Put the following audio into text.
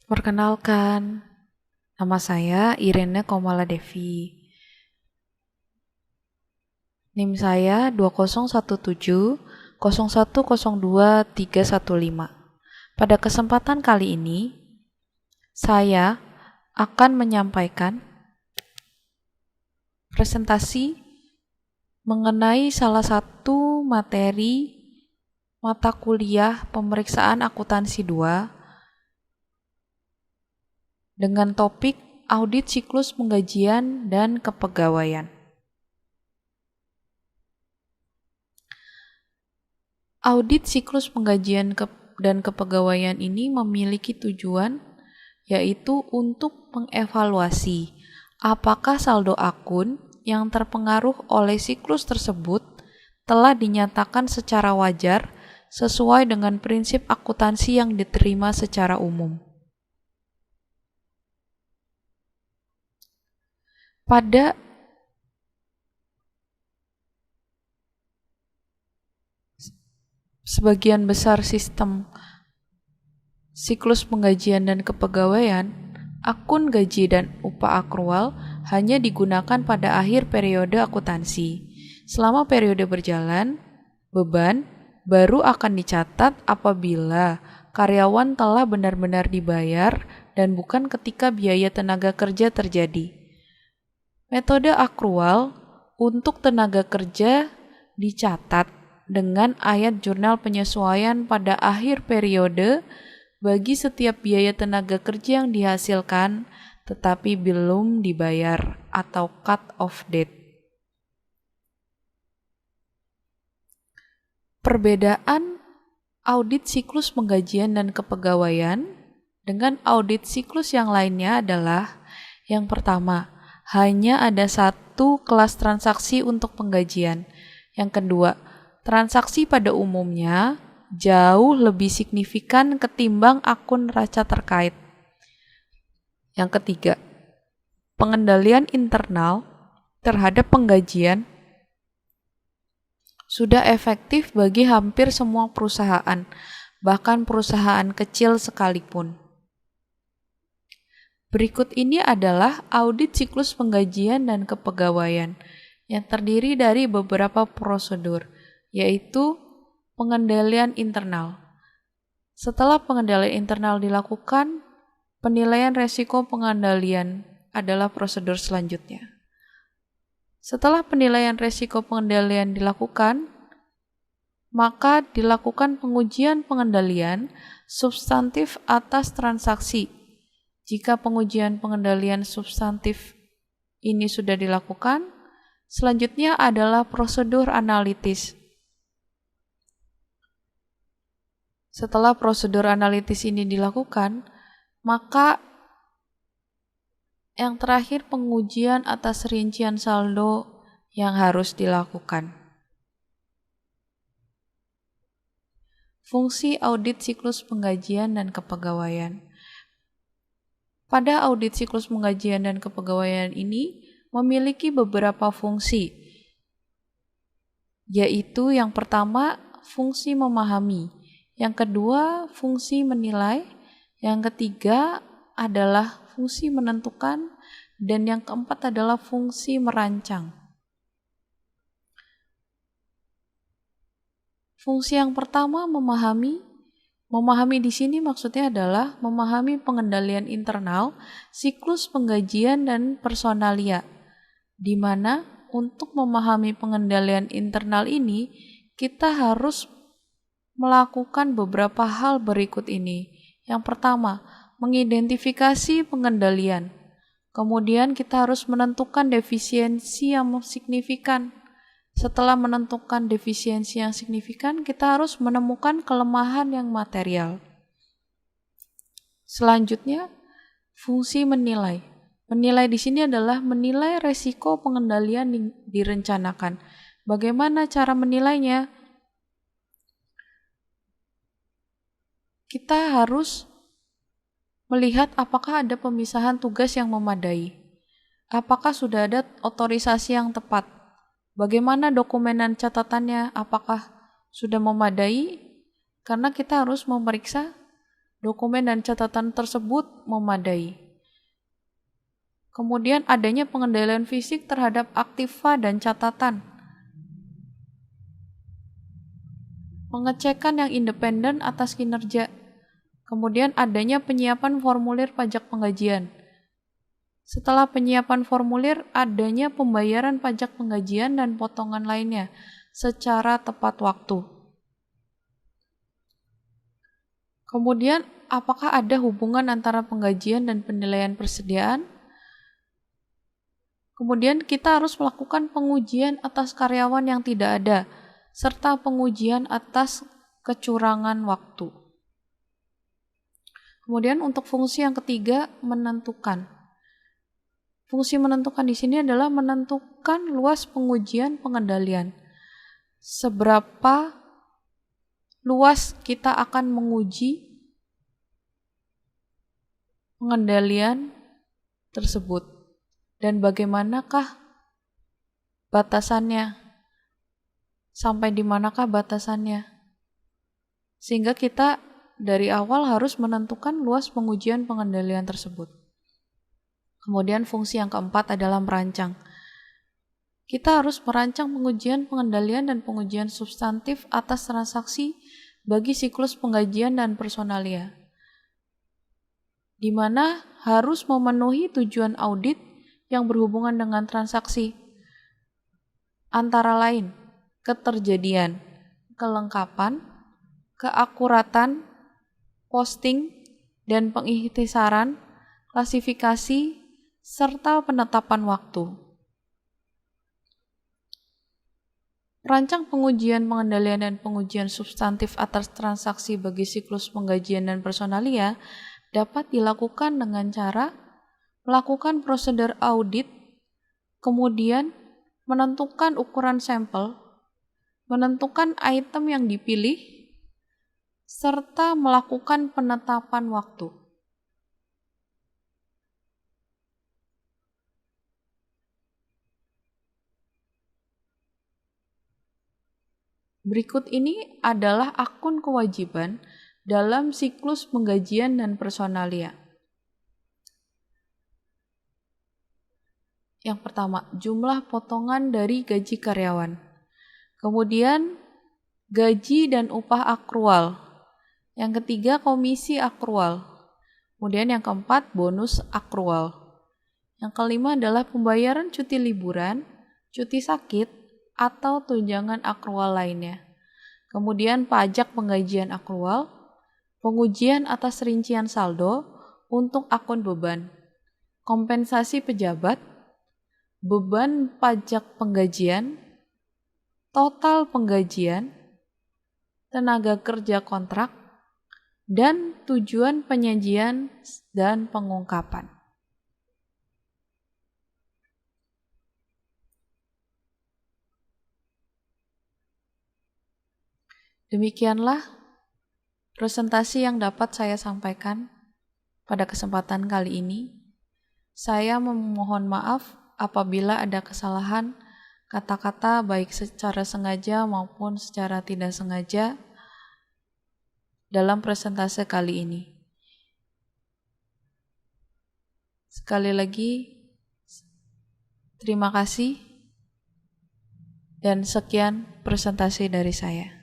Perkenalkan, nama saya Irene Komaladevi. NIM saya 201701023115. Pada kesempatan kali ini, saya akan menyampaikan presentasi mengenai salah satu materi mata kuliah pemeriksaan akuntansi 2 dengan topik audit siklus penggajian dan kepegawaian. Audit siklus penggajian dan kepegawaian ini memiliki tujuan yaitu untuk mengevaluasi apakah saldo akun yang terpengaruh oleh siklus tersebut telah dinyatakan secara wajar sesuai dengan prinsip akuntansi yang diterima secara umum. Pada sebagian besar sistem siklus penggajian dan kepegawaian, akun gaji dan upah akrual hanya digunakan pada akhir periode akuntansi. Selama periode berjalan, beban baru akan dicatat apabila karyawan telah benar-benar dibayar dan bukan ketika biaya tenaga kerja terjadi. Metode akrual untuk tenaga kerja dicatat dengan ayat jurnal penyesuaian pada akhir periode bagi setiap biaya tenaga kerja yang dihasilkan tetapi belum dibayar atau cut off date. Perbedaan audit siklus penggajian dan kepegawaian dengan audit siklus yang lainnya adalah yang pertama, hanya ada satu kelas transaksi untuk penggajian. Yang kedua, transaksi pada umumnya jauh lebih signifikan ketimbang akun raca terkait. Yang ketiga, pengendalian internal terhadap penggajian sudah efektif bagi hampir semua perusahaan, bahkan perusahaan kecil sekalipun. Berikut ini adalah audit siklus penggajian dan kepegawaian yang terdiri dari beberapa prosedur, yaitu pengendalian internal. Setelah pengendalian internal dilakukan, penilaian resiko pengendalian adalah prosedur selanjutnya. Setelah penilaian resiko pengendalian dilakukan, maka dilakukan pengujian pengendalian substantif atas transaksi. Jika pengujian pengendalian substantif ini sudah dilakukan, selanjutnya adalah prosedur analitis. Setelah prosedur analitis ini dilakukan, maka yang terakhir pengujian atas rincian saldo yang harus dilakukan. Fungsi audit siklus penggajian dan kepegawaian. Pada audit siklus penggajian dan kepegawaian ini memiliki beberapa fungsi, yaitu yang pertama fungsi memahami, yang kedua fungsi menilai, yang ketiga adalah fungsi menentukan, dan yang keempat adalah fungsi merancang. Fungsi yang pertama memahami. Memahami di sini maksudnya adalah memahami pengendalian internal, siklus penggajian dan personalia. Di mana untuk memahami pengendalian internal ini, kita harus melakukan beberapa hal berikut ini. Yang pertama, mengidentifikasi pengendalian. Kemudian kita harus menentukan defisiensi yang signifikan. Setelah menentukan defisiensi yang signifikan, kita harus menemukan kelemahan yang material. Selanjutnya, fungsi menilai. Menilai di sini adalah menilai resiko pengendalian yang direncanakan. Bagaimana cara menilainya? Kita harus melihat apakah ada pemisahan tugas yang memadai. Apakah sudah ada otorisasi yang tepat? Bagaimana dokumenan catatannya? Apakah sudah memadai? Karena kita harus memeriksa Dokumen dan catatan tersebut memadai. Kemudian adanya pengendalian fisik terhadap aktiva dan catatan. Pengecekan yang independen atas kinerja. Kemudian adanya penyiapan formulir pajak penggajian. Setelah penyiapan formulir, adanya pembayaran pajak penggajian dan potongan lainnya secara tepat waktu. Kemudian, apakah ada hubungan antara penggajian dan penilaian persediaan? Kemudian kita harus melakukan pengujian atas karyawan yang tidak ada, serta pengujian atas kecurangan waktu. Kemudian untuk fungsi yang ketiga, menentukan. Fungsi menentukan di sini adalah menentukan luas pengujian pengendalian. Seberapa luas kita akan menguji pengendalian tersebut dan bagaimanakah batasannya, sampai di manakah batasannya, sehingga kita dari awal harus menentukan luas pengujian pengendalian tersebut. Kemudian fungsi yang keempat adalah merancang. Kita harus merancang pengujian pengendalian dan pengujian substantif atas transaksi bagi siklus penggajian dan personalia, di mana harus memenuhi tujuan audit yang berhubungan dengan transaksi, antara lain keterjadian, kelengkapan, keakuratan, posting dan pengikhtisaran, klasifikasi, serta penetapan waktu. Rancang pengujian pengendalian dan pengujian substantif atas transaksi bagi siklus penggajian dan personalia dapat dilakukan dengan cara melakukan prosedur audit, kemudian menentukan ukuran sampel, menentukan item yang dipilih, serta melakukan penetapan waktu. Berikut ini adalah akun kewajiban dalam siklus penggajian dan personalia. Yang pertama, jumlah potongan dari gaji karyawan. Kemudian, gaji dan upah akrual. Yang ketiga, komisi akrual. Kemudian yang keempat, bonus akrual. Yang kelima adalah pembayaran cuti liburan, cuti sakit, atau tunjangan akrual lainnya. Kemudian pajak penggajian akrual, pengujian atas rincian saldo untuk akun beban, kompensasi pejabat, beban pajak penggajian, total penggajian, tenaga kerja kontrak, dan tujuan penyajian dan pengungkapan. Demikianlah presentasi yang dapat saya sampaikan pada kesempatan kali ini. Saya memohon maaf apabila ada kesalahan kata-kata baik secara sengaja maupun secara tidak sengaja dalam presentasi kali ini. Sekali lagi, terima kasih dan sekian presentasi dari saya.